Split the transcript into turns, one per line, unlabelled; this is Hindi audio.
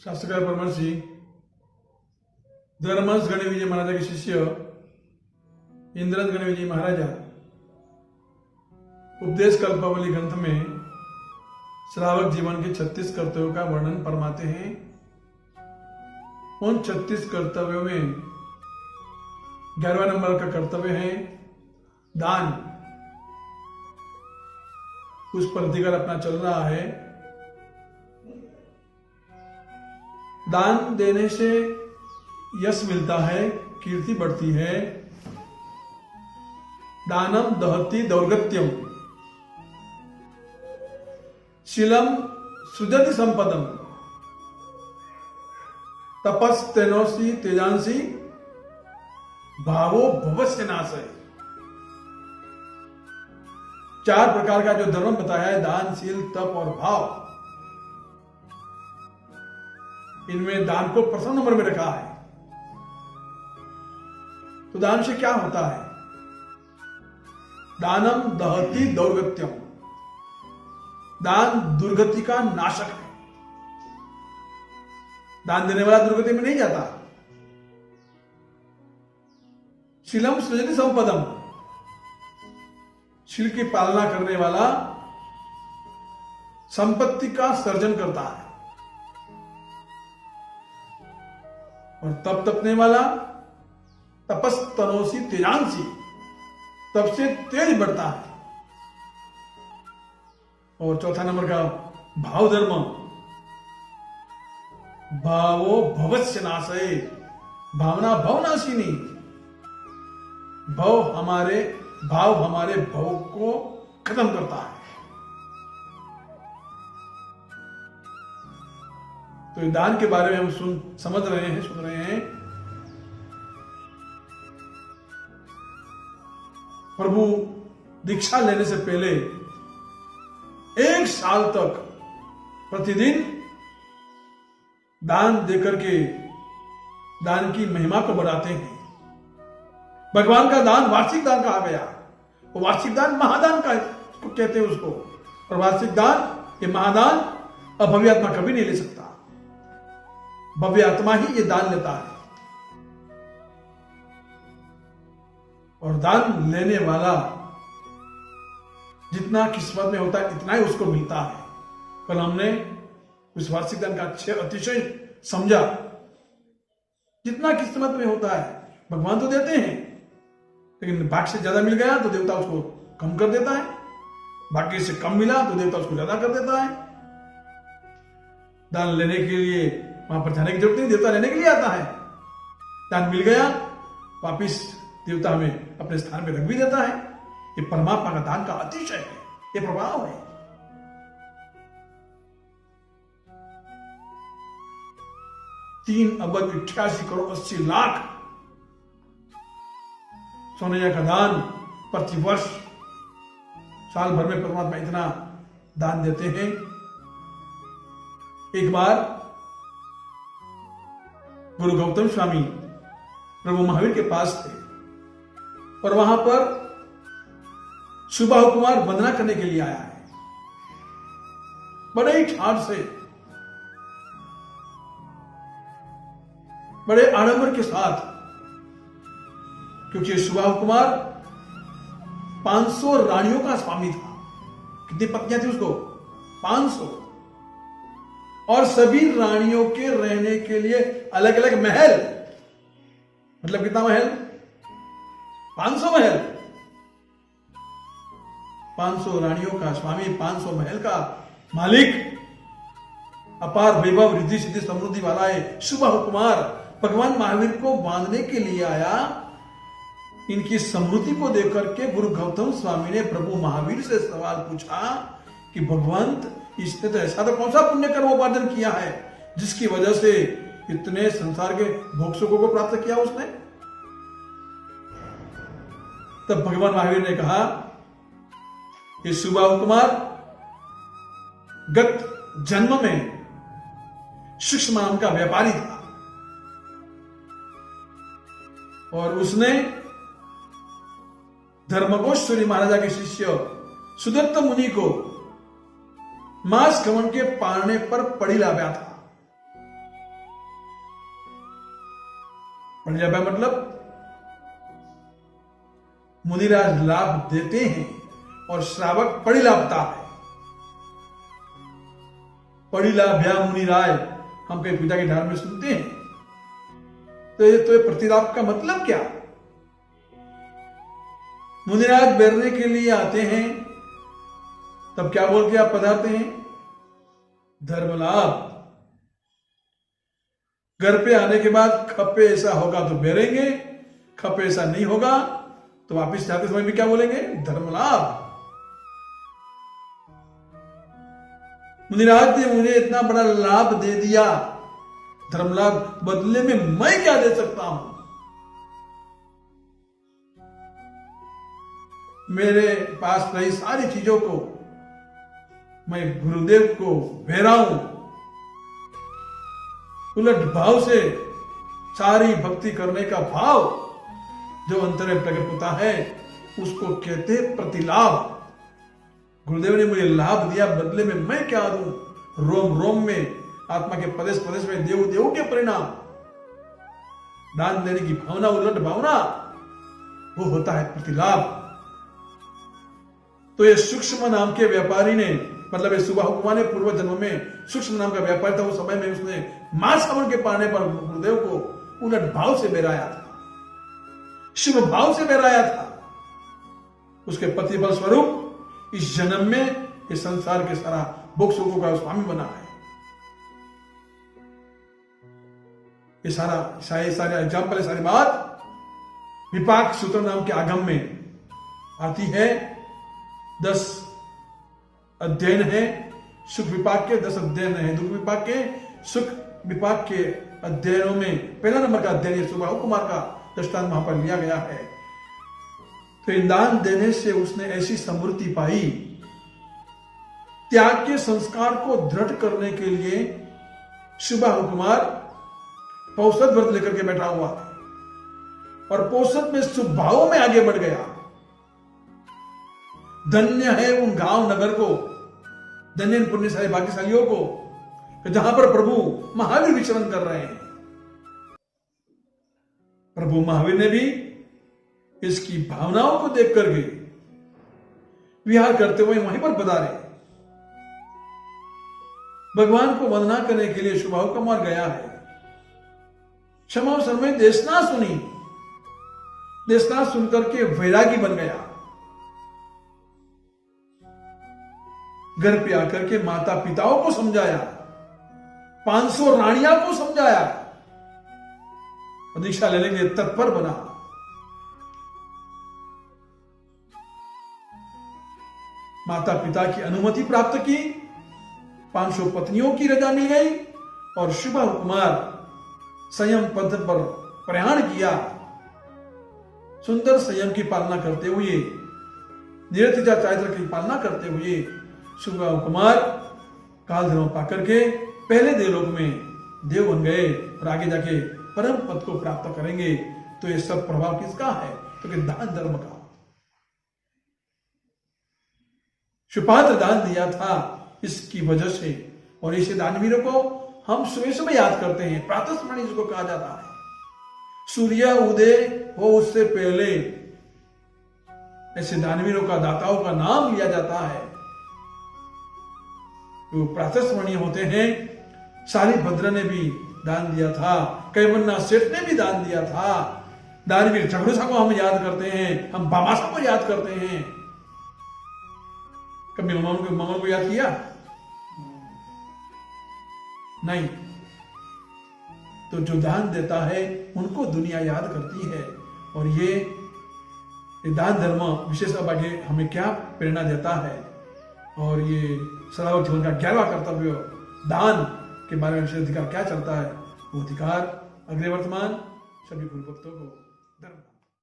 शास्त्रकार परमर्षि धर्मस गणविजय महाराजा के शिष्य इंद्रस गणविजय महाराजा उपदेश कल्पावली ग्रंथ में श्रावक जीवन के 36 कर्तव्यों का वर्णन फरमाते हैं। उन 36 कर्तव्यों में 11वां नंबर का कर्तव्य है दान। उस पर अधिकार अपना चल रहा है। दान देने से यश मिलता है, कीर्ति बढ़ती है। दानम दहति दौर्गत्यम शीलम सृजति संपदम तपस्तेनोसी तेजांसी भावो भवस्य नाशय। 4 प्रकार का जो धर्म बताया है, दान, शील, तप और भाव, इनमें दान को प्रथम नंबर में रखा है। तो दान से क्या होता है? दानम दहति दौर्गत्यम, दान दुर्गति का नाशक है। दान देने वाला दुर्गति में नहीं जाता। शीलम सृजति संपदम, शील की पालना करने वाला संपत्ति का सर्जन करता है। और तप तपने वाला तपस्तनोसी तेजांसी, तप से तेज बढ़ता है। और चौथा नंबर का भाव धर्म, भावो भवस्य नाशय, भावना भवनाशिनी। भाव हमारे भव को खत्म करता है। तो दान के बारे में हम सुन रहे हैं। प्रभु दीक्षा लेने से पहले 1 साल तक प्रतिदिन दान देकर के दान की महिमा को बढ़ाते हैं। भगवान का दान वार्षिक दान कहा गया। वो वार्षिक दान महादान का कहते हैं उसको। और वार्षिक दान, ये महादान अभव्य आत्मा कभी नहीं ले सकता। भव्य आत्मा ही ये दान लेता है। और दान लेने वाला जितना किस्मत में होता है, इतना ही उसको मिलता है। कल हमने उस वार्षिक दान का अतिशय समझा। जितना किस्मत में होता है, भगवान तो देते हैं, लेकिन भाग्य से ज्यादा मिल गया तो देवता उसको कम कर देता है। भाग्य से कम मिला तो देवता उसको ज्यादा कर देता है। दान लेने के लिए वहां पर जाने की जरूरत नहीं, देवता लेने के लिए आता है। दान मिल गया, वापिस देवता हमें अपने स्थान पे रख भी देता है। ये परमात्मा का दान का अतिशय है, ये प्रभाव है। तीन अरब 88 करोड़ 80 लाख सोने का दान प्रति वर्ष, साल भर में परमात्मा इतना दान देते हैं। एक बार गुरु गौतम स्वामी प्रभु महावीर के पास थे और वहां पर सुबाहु कुमार वंदना करने के लिए आया है, बड़े ही ठाठ से, बड़े आडंबर के साथ। क्योंकि सुबाहु कुमार 500 रानियों का स्वामी था। कितनी पत्नियां थी उसको? 500। और सभी रानियों के रहने के लिए अलग अलग महल, मतलब कितना महल? 500 महल। 500 रानियों का स्वामी, 500 महल का मालिक, अपार वैभव, रिद्धि सिद्धि समृद्धि वाला है सुबाहु कुमार। भगवान महावीर को बांधने के लिए आया। इनकी समृद्धि को देखकर के गुरु गौतम स्वामी ने प्रभु महावीर से सवाल पूछा कि भगवंत, इसने तो ऐसा तो कौन सा पुण्य कर्म उपार्जन किया है जिसकी वजह से इतने संसार के भोग सुखों को प्राप्त किया उसने? तब भगवान महावीर ने कहा, ये सुबाहु कुमार गत जन्म में सूक्ष्म नाम का व्यापारी था और उसने धर्मगोश्वरी महाराजा के शिष्य सुदत्त मुनि को मांस खमन के पालने पर पड़ी लाव्या था। पड़िलाभ्या मतलब मुनिराज लाभ देते हैं और श्रावक पड़िलाभता है। पड़िलाभ्या मुनिराय हम कई पूजा के ढाल में सुनते हैं। तो ये प्रतिलाभ का मतलब क्या? मुनिराज बैठने के लिए आते हैं, तब क्या बोल के आप पधारते हैं? धर्म लाभ। घर पे आने के बाद खप्पे ऐसा होगा तो बेरेंगे, खप्पे ऐसा नहीं होगा तो वापिस जाते समय भी क्या बोलेंगे? धर्म लाभ। मुनिराज ने मुझे इतना बड़ा लाभ दे दिया, धर्म लाभ, बदले में मैं क्या दे सकता हूं? मेरे पास रही सारी चीजों को मैं गुरुदेव को भेराऊं, उलट भाव से सारी भक्ति करने का भाव जो अंतर में प्रकट होता है उसको कहते प्रतिलाभ। गुरुदेव ने मुझे लाभ दिया, बदले में मैं क्या दूं? रोम रोम में, आत्मा के प्रदेश प्रदेश में देव देव के परिणाम। दान देने की भावना, उलट भावना, वो होता है प्रतिलाभ। तो ये सूक्ष्म नाम के व्यापारी ने, मतलब ये सुबाहु कुमार ने पूर्व जन्म में सूक्ष्म नाम का व्यापारी था, उस समय में उसने मां सावन के पाने पर गुरुदेव को उलट भाव से बेराया था, शुभ भाव से बेराया था। उसके प्रतिफल स्वरूप इस जन्म में इस संसार के सारा भोग सुखों का स्वामी बना है। ये सारा एग्जाम्पल, सारी बात विपाक सूत्र नाम के आगम में आती है। 10 अध्ययन है सुख विपाक के, 10 अध्ययन है दुख विपाक के। सुख विपाक के अध्ययनों में पहला नंबर का अध्ययन सुबाहु कुमार का दृष्टांत वहां पर लिया गया है। तो इन दान देने से उसने ऐसी समृद्धि पाई। त्याग के संस्कार को दृढ़ करने के लिए सुबाहु कुमार पौषध व्रत लेकर के बैठा हुआ और पौषध में शुभ भावों में आगे बढ़ गया। धन्य है उन गांव नगर को, धन्य इन पुण्यशाली भाग्यशालियों को जहां पर प्रभु महावीर विचरण कर रहे हैं। प्रभु महावीर ने भी इसकी भावनाओं को देख करके विहार करते हुए वहीं पर पधारे। भगवान को वंदना करने के लिए सुबाहु कुमार गया है। क्षमावसर में देशना सुनी, देशना सुनकर के वैरागी बन गया। घर पे आकर के माता पिताओं को समझाया, 500 रानियां को समझाया, दीक्षा लेने के लिए तत्पर बना। माता पिता की अनुमति प्राप्त की, 500 पत्नियों की रजा मिल गई और सुबाहु कुमार संयम पद पर प्रयाण किया। सुंदर संयम की पालना करते हुए, निरतिजा चारित्र की पालना करते हुए सुबाहु कुमार काल धर्म पाकर के पहले देवलोक में देव बन गए और आगे जाके परम पद को प्राप्त करेंगे। तो ये सब प्रभाव किसका है? तो कि दान धर्म का। सुपात्र दान दिया था इसकी वजह से, और ऐसे दानवीरों को हम सुबह सुबह याद करते हैं। प्रातः स्मरण जिसको कहा जाता है, सूर्य उदय हो उससे पहले ऐसे दानवीरों का, दाताओं का नाम लिया जाता है। जो प्रातः स्मरणीय होते हैं। शालिभद्र ने भी दान दिया था, कैवन्ना सेठ ने भी दान दिया था। दानवीर झगड़ूसा को हम याद करते हैं, हम बामासा को याद करते हैं। कभी ममन को याद किया? नहीं। तो जो दान देता है उनको दुनिया याद करती है। और ये दान धर्म विशेष आगे हमें क्या प्रेरणा देता है, और ये सदावत जीवन का 11वां कर्तव्य दान के बारे में विशेष अधिकार क्या चलता है, वो अधिकार अग्रे वर्तमान सभी गुरु भक्तों को धर्म